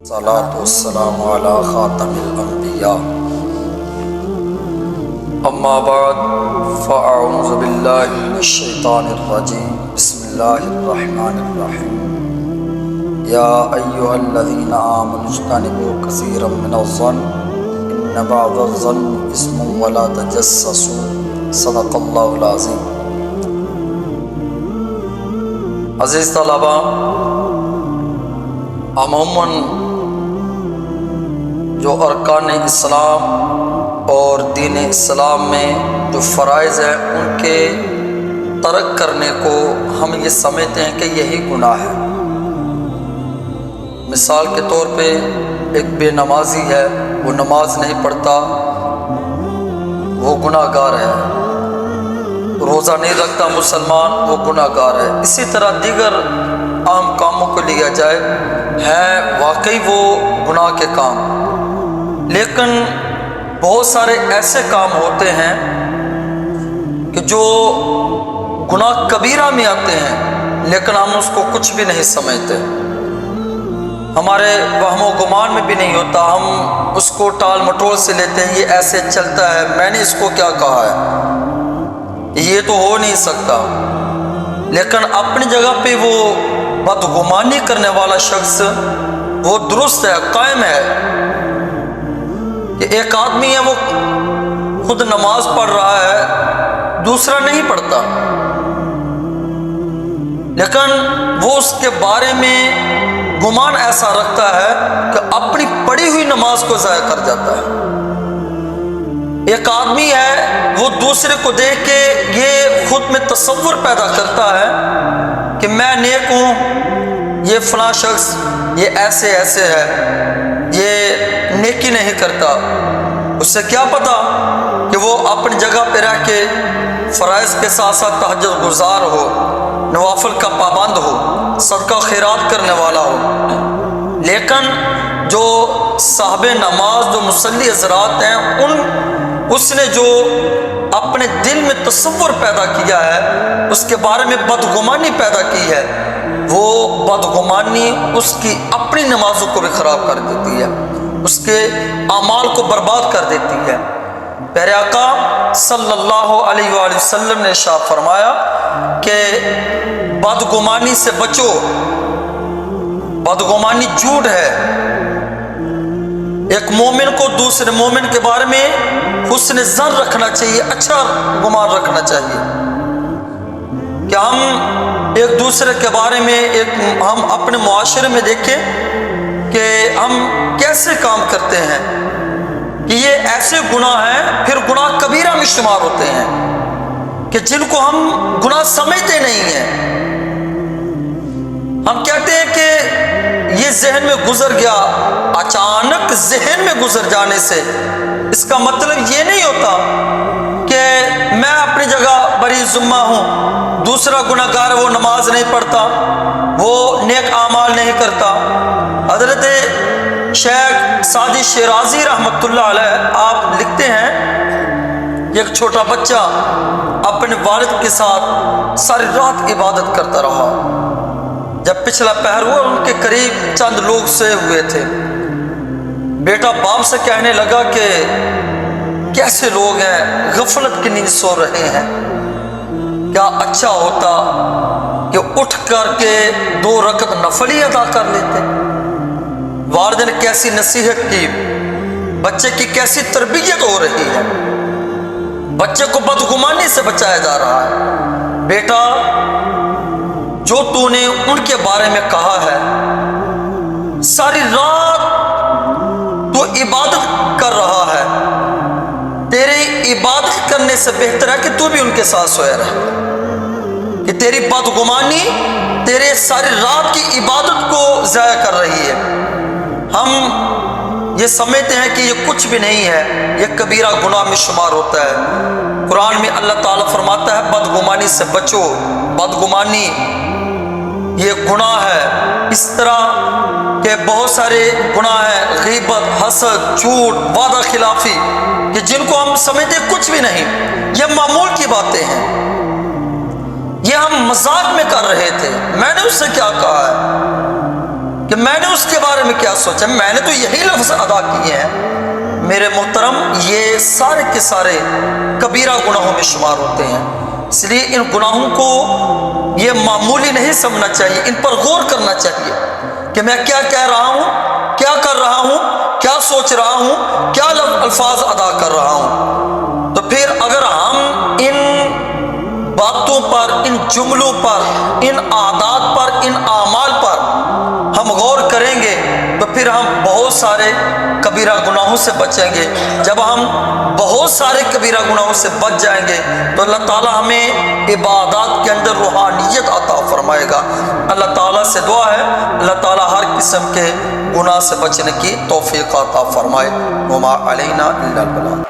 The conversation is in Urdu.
الصلاة والسلام على خاتم الأنبياء أما بعد فأعوذ بالله من الشيطان الرجيم بسم الله الرحمن الرحيم يا أيها الذين آمنوا اجتنبوا كثيرا من الظن إن بعض الظن إثم ولا تجسسوا صدق الله العظيم۔ عزیز طلباء، عموماً جو ارکان اسلام اور دین اسلام میں جو فرائض ہیں ان کے ترک کرنے کو ہم یہ سمجھتے ہیں کہ یہی گناہ ہے۔ مثال کے طور پہ ایک بے نمازی ہے، وہ نماز نہیں پڑھتا، وہ گناہ گار ہے۔ روزہ نہیں رکھتا مسلمان، وہ گناہ گار ہے۔ اسی طرح دیگر عام کاموں کو لیا جائے، ہے واقعی وہ گناہ کے کام، لیکن بہت سارے ایسے کام ہوتے ہیں کہ جو گناہ کبیرہ میں آتے ہیں لیکن ہم اس کو کچھ بھی نہیں سمجھتے، ہمارے وہم و گمان میں بھی نہیں ہوتا، ہم اس کو ٹال مٹول سے لیتے ہیں، یہ ایسے چلتا ہے، میں نے اس کو کیا کہا ہے، یہ تو ہو نہیں سکتا۔ لیکن اپنی جگہ پہ وہ بدگمانی کرنے والا شخص وہ درست ہے، قائم ہے کہ ایک آدمی ہے وہ خود نماز پڑھ رہا ہے، دوسرا نہیں پڑھتا، لیکن وہ اس کے بارے میں گمان ایسا رکھتا ہے کہ اپنی پڑھی ہوئی نماز کو ضائع کر جاتا ہے۔ ایک آدمی ہے وہ دوسرے کو دیکھ کے یہ خود میں تصور پیدا کرتا ہے کہ میں نیک ہوں، یہ فلاں شخص یہ ایسے ایسے ہے، یہ نیکی نہیں کرتا۔ اس سے کیا پتا کہ وہ اپنی جگہ پہ رہ کے فرائض کے ساتھ ساتھ تہجد گزار ہو، نوافل کا پابند ہو، صدقہ خیرات کرنے والا ہو، لیکن جو صاحب نماز جو مصلی حضرات ہیں اس نے جو اپنے دل میں تصور پیدا کیا ہے، اس کے بارے میں بدگمانی پیدا کی ہے، وہ بدگمانی اس کی اپنی نمازوں کو بھی خراب کر دیتی ہے، اس کے اعمال کو برباد کر دیتی ہے۔ پیارے آقا صلی اللہ علیہ وآلہ وسلم نے ارشاد فرمایا کہ بدگمانی سے بچو، بدگمانی جھوٹ ہے۔ ایک مومن کو دوسرے مومن کے بارے میں حسن ظن رکھنا چاہیے، اچھا گمان رکھنا چاہیے کہ ہم ایک دوسرے کے بارے میں ہم اپنے معاشرے میں دیکھیں کہ ہم کیسے کام کرتے ہیں، کہ یہ ایسے گناہ ہیں، پھر گناہ کبیرہ میں شمار ہوتے ہیں کہ جن کو ہم گناہ سمجھتے نہیں ہیں۔ ہم کہتے ہیں کہ یہ ذہن میں گزر گیا، اچانک ذہن میں گزر جانے سے اس کا مطلب یہ نہیں ہوتا کہ میں اپنی جگہ بری ذمہ ہوں، دوسرا گناہ گار وہ نماز نہیں پڑھتا، وہ نیک اعمال نہیں کرتا۔ حضرت شیخ سعدی شیرازی رحمۃ اللہ علیہ آپ لکھتے ہیں ایک چھوٹا بچہ اپنے والد کے ساتھ ساری رات عبادت کرتا رہا، جب پچھلا پہر ہوا ان کے قریب چند لوگ سوئے ہوئے تھے، بیٹا باپ سے کہنے لگا کہ کیسے لوگ ہیں، غفلت کی نیند سو رہے ہیں، کیا اچھا ہوتا کہ اٹھ کر کے 2 رکعت نفلی ادا کر لیتے۔ والد نے کیسی نصیحت کی، بچے کی کیسی تربیت ہو رہی ہے، بچے کو بدگمانی سے بچایا جا رہا ہے۔ بیٹا جو تو نے ان کے بارے میں کہا ہے، ساری رات تو عبادت کر رہا ہے، تیری عبادت کرنے سے بہتر ہے کہ تو بھی ان کے ساتھ سویا رہے، کہ تیری بدگمانی تیرے ساری رات کی عبادت کو ضائع کر رہی ہے۔ ہم یہ سمجھتے ہیں کہ یہ کچھ بھی نہیں ہے، یہ کبیرہ گناہ میں شمار ہوتا ہے۔ قرآن میں اللہ تعالیٰ فرماتا ہے بدگمانی سے بچو، بدگمانی یہ گناہ ہے۔ اس طرح کہ بہت سارے گناہ ہیں، غیبت، حسد، جھوٹ، وعدہ خلافی، کہ جن کو ہم سمجھتے کچھ بھی نہیں، یہ معمول کی باتیں ہیں، یہ ہم مذاق میں کر رہے تھے، میں نے اس سے کیا کہا ہے، کہ میں نے اس کے بارے میں کیا سوچا، میں نے تو یہی لفظ ادا کیے ہیں۔ میرے محترم، یہ سارے کے سارے کبیرہ گناہوں میں شمار ہوتے ہیں، اس لیے ان گناہوں کو یہ معمولی نہیں سمجھنا چاہیے، ان پر غور کرنا چاہیے کہ میں کیا کہہ رہا ہوں، کیا کر رہا ہوں، کیا سوچ رہا ہوں، کیا الفاظ ادا کر رہا ہوں۔ تو پھر اگر ہم ان باتوں پر، ان جملوں پر، ان عادات پر، ان اعمال پر ہم غور کریں گے تو پھر ہم بہت سارے کبیرہ گناہوں سے بچیں گے۔ جب ہم بہت سارے کبیرہ گناہوں سے بچ جائیں گے تو اللہ تعالیٰ ہمیں عبادات کے اندر روحانیت عطا فرمائے گا۔ اللہ تعالیٰ سے دعا ہے اللہ تعالیٰ ہر قسم کے گناہ سے بچنے کی توفیق عطا فرمائے۔ وما علینا الا البلاغ۔